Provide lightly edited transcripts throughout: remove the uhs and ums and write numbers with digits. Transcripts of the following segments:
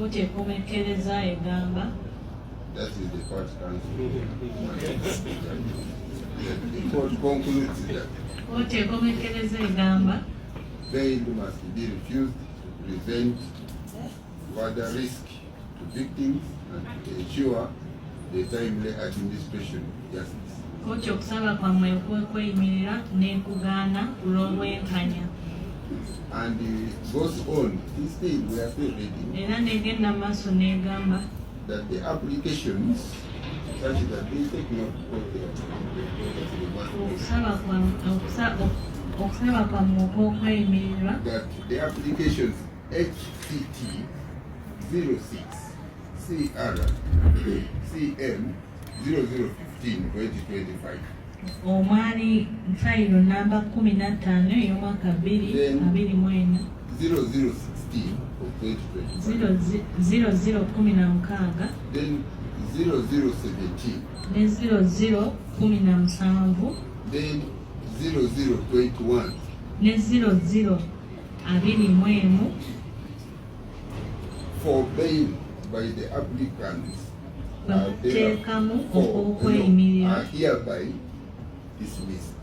Kote komekeleza egamba. That is the court counsel. The court concludes that Kote komekeleza egamba. bail must be refused to prevent further risk to victims and to ensure the timely administration of justice. Kote okusaba kwamwe okweyimirira n'enkugaana ku lw'obwenkanya. And it goes on, instead we are still reading Era negenda maaso n'egamba that the applications such that they take note of okusaba kwamwe okw'okweyimirirwa that the applications HCT 06 CR CM 0015/2025 omwali fayiro namba 15 ey'omwaka 2024 0016 of 2025 0016 then 0017 ne 0017 then 0021 ne 0021 for bail by the applicants bateekamu okwokweyimirirwa are hereby dismissed.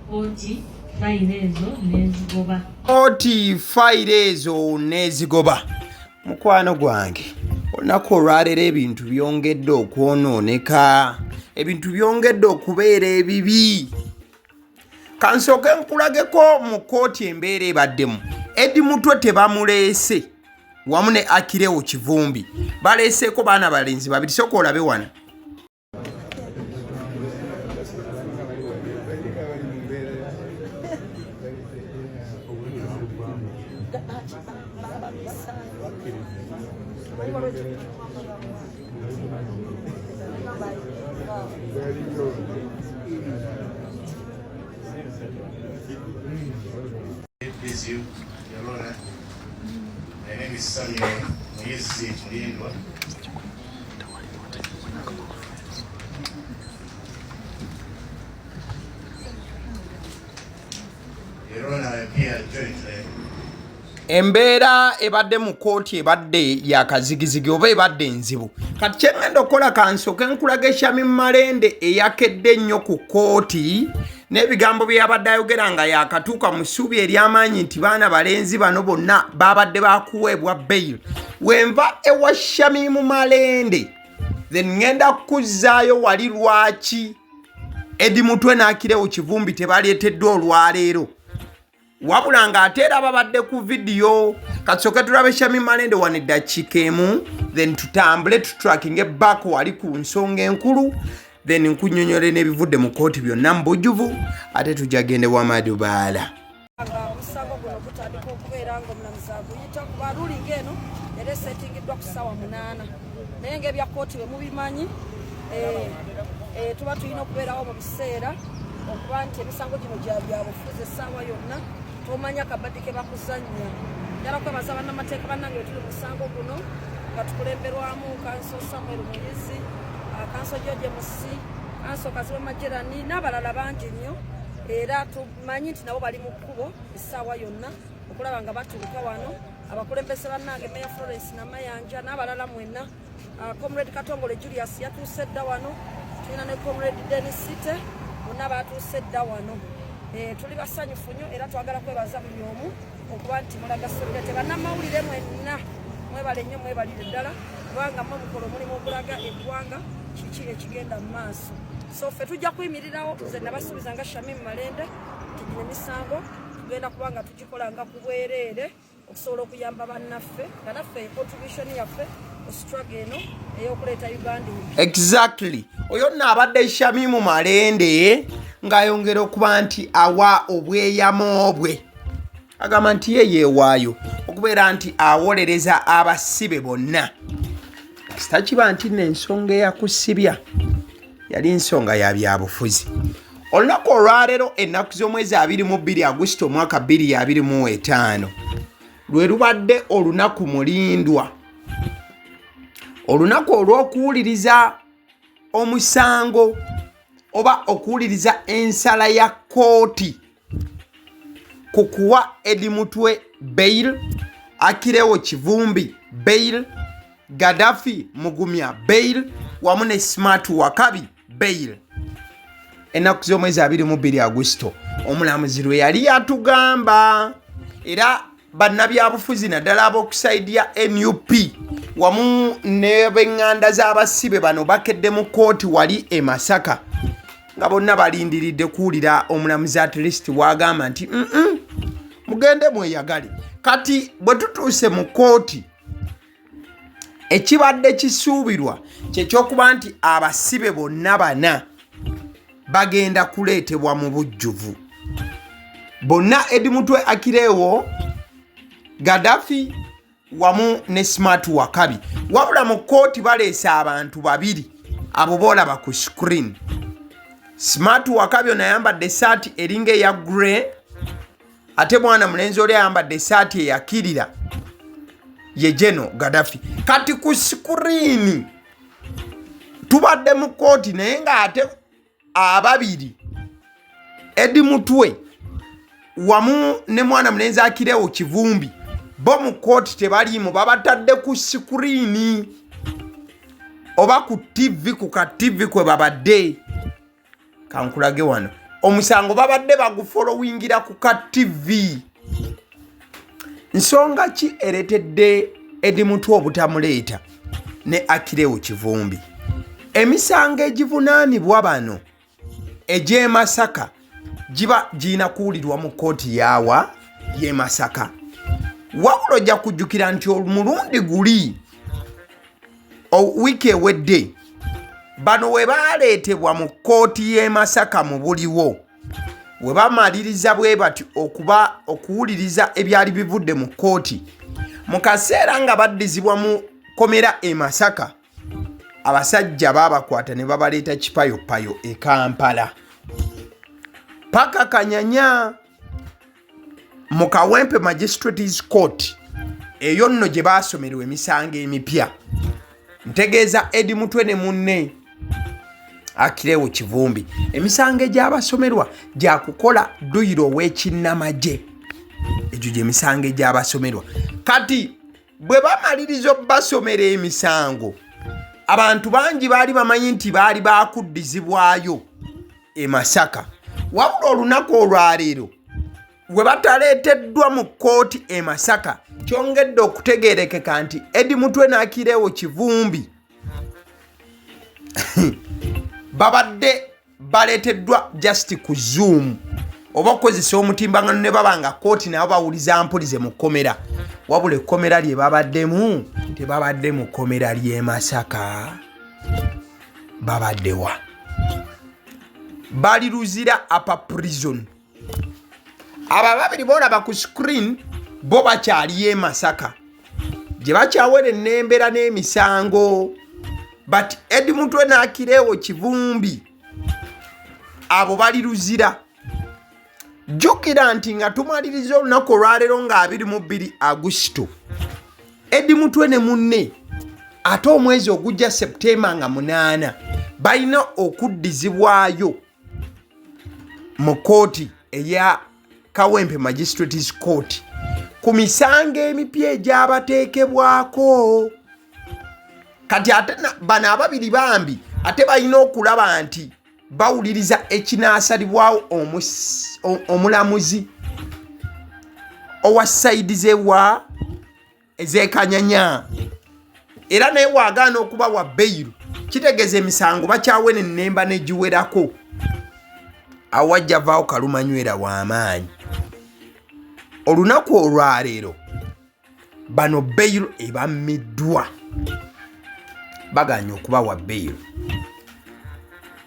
kooti fayiro ezo n'ezigoba. Kooti fayiro ezo n'ezigoba. Mukwano gwange olunaku olwaleero ebintu byongedde okwonooneka, ebintu byongedde okubeera ebibi. Kansooke nkulageko mu kooti embeera ebaddemu. Eddy Mutwe tebamuleese wamu ne AGALIWO Kivumbi, baleeseeko baana balenzi babiri. Sooka olabe wano. Please you, Your Honor. My name is Samuel Mwezi Mulindwa. Your Honor, I appear jointly. Embeera ebadde mu kooti ebadde ya kazigizigi oba ebadde nzibu. Kati kyengenda okukola kansooke nkulaga Shami Malende eyakedde ennyo ku kooti n'ebigambo bye yabadde ayogera nga yakatuuka mu ssuubi ery'amaanyi nti baana balenzi bano bonna babadde bakuweebwa bail. Wenva ewa Shami Malende then ngenda kukuzzaayo wali lwaki Eddy Mutwe n'AGALIWO Kivumbi tebaleeteddwa olwaleero. Wabula ng'ate era babadde ku vidiyo. Kasooke tulabe Shami Malende wano eddakiika emu then tutambule tutrackinge back wali ku nsonga enkulu then nkunnyonnyole n'ebivudde mu kooti byonna mu bujjuvu ate tujja gende wa Madubarah. Omusango guno gutandika okubeera ng'omulamuzi aguyita kuba ruling eno era esetingiddwa ku ssaawa 8 naye ng'ebya kooti bwe mubimanyi tuba tulina okubeerawo mu biseera okuba nti emisango gino gya byabufuzi essaawa yonna tomanya akabadde ke bakuzannya. Njala kwebaza bannamateeka bannange bwe tuli mu musango guno nga tukulemberwamu Kanso Samuel Muyizi, Kanso George Musi, Kanso Kaziwe Majerani n'abalala bangi nnyo, era tumanyi nti nabo bali mu kkubo essaawa yonna okulaba nga batuuka wano. Abakulembeze bannange Meya Florence Namayanja n'abalala mwenna, Comrade Katongole Julius yatuuse dda wano, tulina ne Comrade Dennis Site bonna batuuse dda wano. Tuli basanyufu nnyo era twagala kwebaza buli omu okuba nti mulaga solidarity. Bannamawulire mwenna mwebale nnyo, mwebalire ddala kubanga mmwe mukola omulimu ogulaga eggwanga kiki ekigenda mu maaso. So ffe tujja kuyimirirawo, nze nabasuubiza nga Shami Malende nti gino emisango tugenda kuba nga tugikola nga ku bwereere okusobola okuyamba bannaffe nga naffe contribution yaffe ku struggle eno ey'okuleeta Uganda. Exactly. Oyo nno abadde Shami Malende ng'ayongera okuba nti awa obweyamo bwe. Agamba nti ye yeewaayo okubeera nti awolereza abasibe bonna. Kitakiba nti n'ensonga eyakusibya yali nsonga ya byabufuzi. Olunaku olwaleero ennaku z'omwezi 22 Augusito omwaka 2025 lwe lubadde olunaku mulindwa, olunaku olw'okuwuliriza omusango oba okuwuliriza ensala ya kooti ku kuwa Eddy Mutwe bail, AGALIWO Kivumbi bail Gaddafi Mugumya bail wamu ne Smart Wakabi bail. Ennaku z'omwezi 22 Agusto omulamuzi lwe yali yatugamba era bannabyabufuzi naddala ab'okusaidia NUP wamu ne b'eŋŋanda z'abasibe bano bakedde mu kooti wali e Masaka nga bonna balindiridde kuwulira omulamuzi at least wagamba nti mugende mweyagale. Kati bwe tutuuse mu kooti ekibadde kisuubirwa kyekyokuba nti abasibe bonna bana bagenda kuleetebwa mu bujjuvu. Bonna Eddy Mutwe Akilewo, Gaddafi wamu ne Smart Wakabi. Wabula mu kooti baleese abantu babiri abo boolaba ku screen. Smart Wakabi ono ayambadde essaati eringa eya grey ate mwana mulenzi oli ayambadde essaati eyakirira ye General Gaddafi. Kati ku screen tubadde mu kooti naye nga ate ababiri Eddy Mutwe wamu ne mwana mulenzi Akilewo Kivumbi bo mu kooti tebaliimu, babatadde ku screen oba ku TV ku ka TV kwe babadde. Kankulage wano omusango babadde bagufollowingira ku ka TV. Nsonga ki eretedde Eddy Mutwe obutamuleeta ne Akilewo Kivumbi? Emisango egivunaanibwa bano egy'e Masaka giba gina kuwulirwa mu kooti yaawa y'e Masaka. Wabula ojja kujjukira nti omulundi guli wiiki ewedde bano we baaleetebwa mu kooti y'e Masaka mu buliwo we bamaliriza bwe bati okuwuliriza ebyali bivudde mu kooti mu kaseera nga baddizibwa mu komera e Masaka. Abasajja babakwata ne babaleeta kipayopayo e Kampala paka Kanyanya mu Kawempe Magistrates Court eyo nno gye baasomerwa emisango emipya. Ntegeeza Eddy Mutwe ne munne Akilewo Kivumbi emisango egyabasomerwa gya kukola duyiro w'ekinnamagye. Egyo gye misango egyabasomerwa. Kati bwe bamaliriza basomera emisango abantu bangi baali bamanyi nti baali bakuddizibwayo e Masaka. Wabula olunaku olwaleero we bataleeteddwa mu kooti e Masaka kyongedde okutegeerekeka nti Eddy Mutwe n'Akilewo Kivumbi babadde baleeteddwa just ku Zoom oba okukozesa omutimbagano ne babanga kooti nabo bawuliza mpulize mu kkomera. Wabula ekkomera lye babaddemu tebabadde mu kkomera ly'e Masaka, babaddewa bali Luzira upper prison. Aba babiri boolaba ku screen bo bakyali e Masaka gye bakyawera ennembera n'emisango. But Eddy Mutwe n'Akilewo Kivumbi abo bali Luzira. Jjukira nti nga tumaliriza olunaku olwaleero nga 22 Agusto Eddy Mutwe ne munne ate omwezi ogujja Septemba nga 8 balina okuddizibwayo mu kooti eya Kawempe Magistrates Court ku misango emipya egyabateekebwako. Kati ate bano ababiri bambi ate balina okulaba nti bawuliriza ekinaasalibwawo omulamuzi owa saidi zewa ez'ekanyanya. Era naye waagaana okuba wa beiru kitegeeza emisango bakyawena ennemba negiwerako. Awajja vaawo kalumanywera w'amaanyi. Olunaku olwaleero bano beiru ebammiddwa baganya okuba wa beiru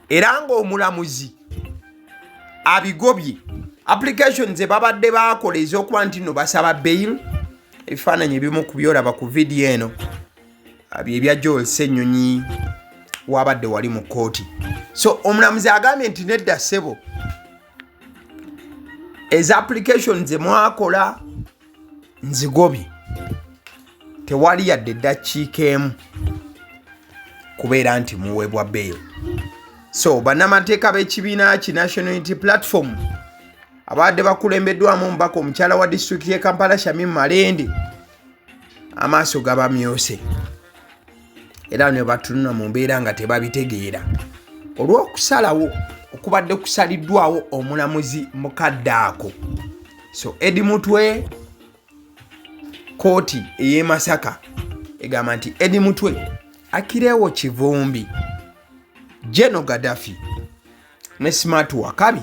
era ng'omulamuzi abigobye application ze babadde baakola ez'okuba nti no basaba beiru. Ebifaananyi ebimu ku byolaba ku vidiyo eno byebya Joel Ssenyonyi wabadde wali mu kooti. So omulamuzi agambye nti nedda ssebo eza application ze mwakola nzigobye tewali yadde eddakiika emu kubeera nti muweebwa beiru. So bannamateeka b'ekibiina ki National Unity Platform abadde bakulembeddwamu omubaka omukyala wa disitulikiti y'e Kampala Shamim Malende amaaso gabamyose era ne batunula mu mbeera nga tebabitegeera olw'okusalawo okubadde kusaliddwawo omulamuzi mukadde ako. So Eddy Mutwe, kooti ey'e Masaka egamba nti Eddy Mutwe akireewo Kivumbi, General Gaddafi ne Smart Wakabi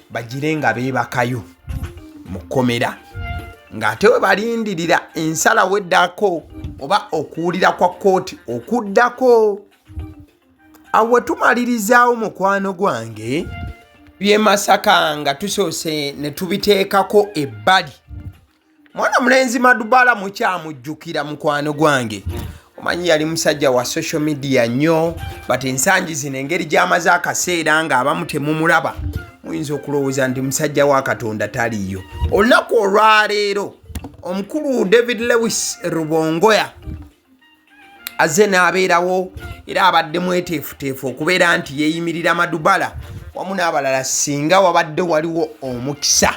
bagire nga beebakayo mu kkomera ng'ate we balindirira ensalawo eddako oba okuwulira kwa kooti okuddako. Awo tumalirizawo mukwano gwange by'e Masaka nga tusoose ne tubiteekako ebbali. Mwana mulenzi Madubarah mukyamujjukira mukwano gwange. Omanyi yali musajja wa social media nnyo, but ensangi zino engeri gy'amaze akaseera ng'abamu temumulaba muyinza okulowooza nti musajja wa Katonda taliyo. Olunaku olwaleero omukulu David Lewis Rubongoya azze n'abeerawo era abadde mweteefuteefu okubeera nti yeeyimirira Madubarah wamu n'abalala singa wabadde waliwo omukisa.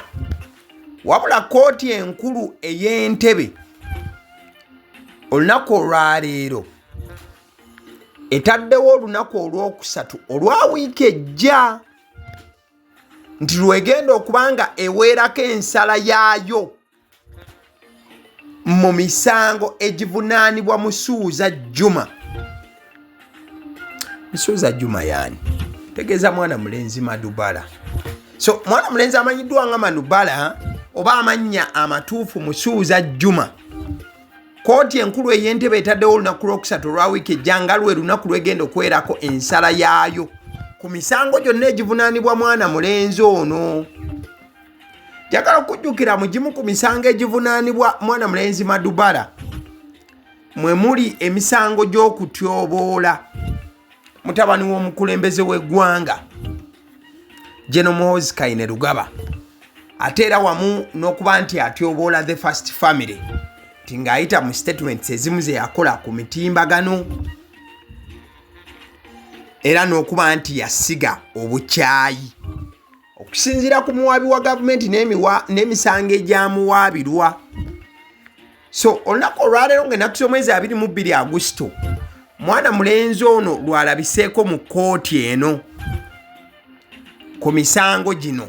Wabula kooti enkulu ey'Entebbe olunaku olwaleero etaddewo olunaku olwokusatu olwa wiiki ejja nti lwegenda okubanga eweerako ensala yaayo mu misango egivunaanibwa Musuuza Juma. Musuuza Juma yaani tegeeza mwana mulenzi Madubarah. So mwana mulenzi amanyiddwa nga Madubarah oba amannya amatuufu Musuuza Juma. Kooti enkulu ey'Entebbe etaddewo olunaku lwokusatu olwa wiiki ejja nga lwe lunaku lwegenda okwerako ensala yaayo ku misango gyonna egivunaanibwa mwana mulenzi ono. Njagala okujjukira mu gimu ku misango egivunaanibwa mwana mulenzi Madubarah mwe muli emisango gy'okutyoboola mutabani w'omukulembeze w'eggwanga General Muhoozi Kainerugaba, ate era wamu n'okuba nti atyoboola the first family nti ng'ayita mu statements ezimu ze yakola ku mitimbagano era n'okuba nti yasiga obukyayi okusinziira ku muwaabi wa gavumenti n'emisango egyamuwaabirwa. So olunaku olwaleero ng'ennaku z'omwezi 22 Augusito mwana mulenzi ono lwalabiseeko mu kooti eno ku misango gino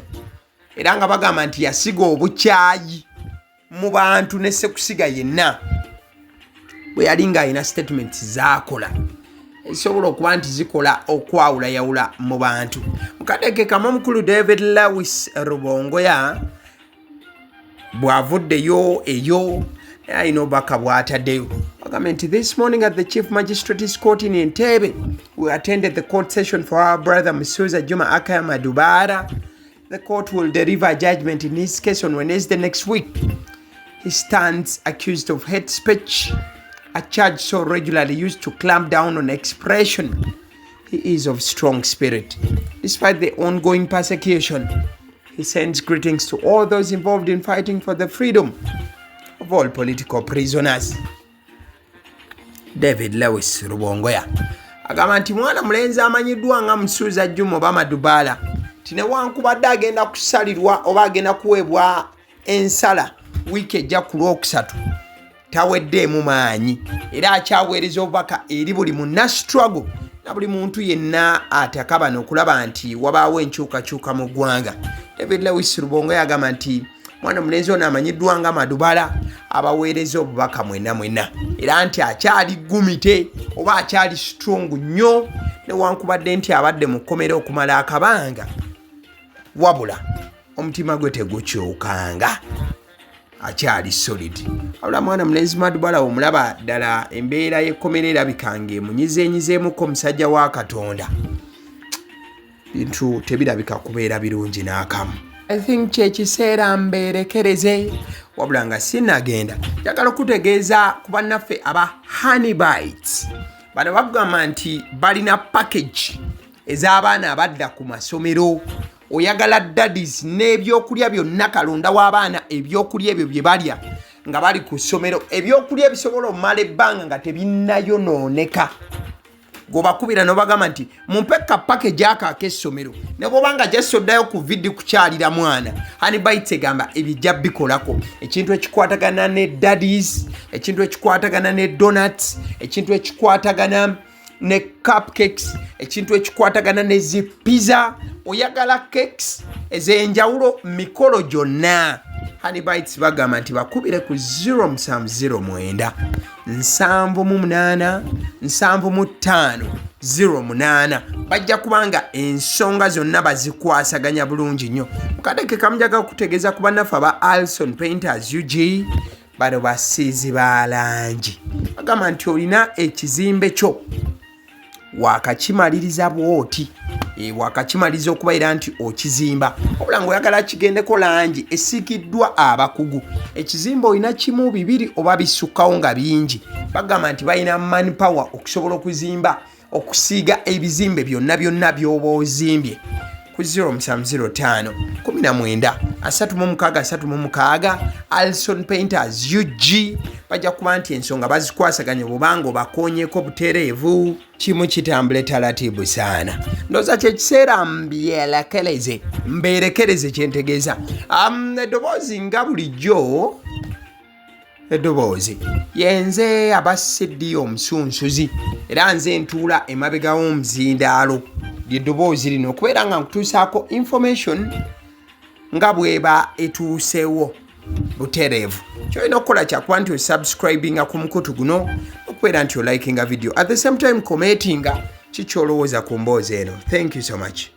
era nga bagamba nti yasiga obukyayi mu bantu ne sekusiga yenna bwe yali ng'alina statements z'akola ezisobola okuba nti zikola okwawulayawula mu bantu. Mukadeke kama mukulu David Lewis Rubongoya bw'avuddeyo eyo ayina obubaka bw'ataddeyo bagamba nti this morning at the Chief Magistrates Court in Entebbe we attended the court session for our brother Musuuza Juma aka Madubarah. The court will deliver judgment in his case on Wednesday next week. He stands accused of hate speech, a charge so regularly used to clamp down on expression. He is of strong spirit. Despite the ongoing persecution, he sends greetings to all those involved in fighting for the freedom of all political prisoners. David Lewis Rubongoya agamba nti mwana mulenzi amanyiddwa nga Musuuza Juma oba Madubarah tinewankubadde agenda kusalirwa oba agenda kuweebwa ensala wiiki ejja ku lwokusatu taweddeemu maanyi era akyaweereza obubaka eri buli munnastruggle na buli muntu yenna atakabana okulaba nti wabaawo enkyukakyuka mu ggwanga. David Lewis Rubongoya agamba nti mwana mulenzi ono amanyiddwa nga Madubarah abaweereza obubaka mwenna era nti akyali gumite oba akyali strong nnyo newankubadde nti abadde mu kkomera okumala akabanga wabula omutima gwe tegukyukanga akyali solid. Wabula mwana mulenzi Madubarah omulaba ddala embeera y'ekkomera erabikanga emunyizenyizeemuko omusajja wa Katonda bintu tebirabika kubeera birungi n'akamu. I think kyekiseera mbeerekereze wabula nga sinagenda njagala okutegeeza ku bannaffe aba Honey Bites bano bagamba nti balina package ez'abaana abadda ku masomero oyagala daddies n'ebyokulya byonna kalonda w'abaana ebyokulya ebyo bye balya nga bali ku ssomero ebyokulya ebisobola omala ebbanga nga tebinnayonooneka gobakubira nobagamba nti mumpeka package ak'essomero ne bwobanga gyesoddayo ku vidi kukyalira mwana Honeybites egamba ebijja bikolako ekintu ekikwatagana ne daddies, ekintu ekikwatagana ne donuts, ekintu ekikwatagana ne cupcakes, ekintu ekikwatagana ne zipizza. Oyagala cakes ez'enjawulo mikolo gyonna Honeybites bagamba nti bakubire ku 0709 788 7508 bajja kubanga ensonga zonna bazikwasaganya bulungi nnyo. Mukadeke kamujaga kutegeeza ku bannaffe aba Alson Painters UG bano basiizi ba langi bagamba nti olina ekizimbe kyo wakakimaliriza bwoti wakakimaliza okubaira nti okizimba obula ng'oyagala kigendeko langi esiikiddwa abakugu ekizimba olina kimu bibiri oba bisukkawo nga bingi bagamba nti balina manpower okusobola okuzimba okusiiga ebizimbe byonna by'oba ozimbye ku 0705 19 36 Alson Painters UG bajja kuba nti ensonga bazikwasaganya bubanga obakoonyeko butereevu kimu kitambule taratibu sana. Ndoza kyekiseera mberekereze kyentegeeza eddoboozi nga bulijjo eddoboozi yenze abasiddi omusunsuzi era nze ntuula emabega w'omuzindaalo ly'eddoboozi lino okubeera nga nkutuusaako information nga bweba etuuseewo butereevu. Kyolina okukola kyakuba nti osubscribinga ku mukutu guno okubeera nti olikinga video at the same time commentinga kikyolowooza ku mboozi eno. Thank you so much.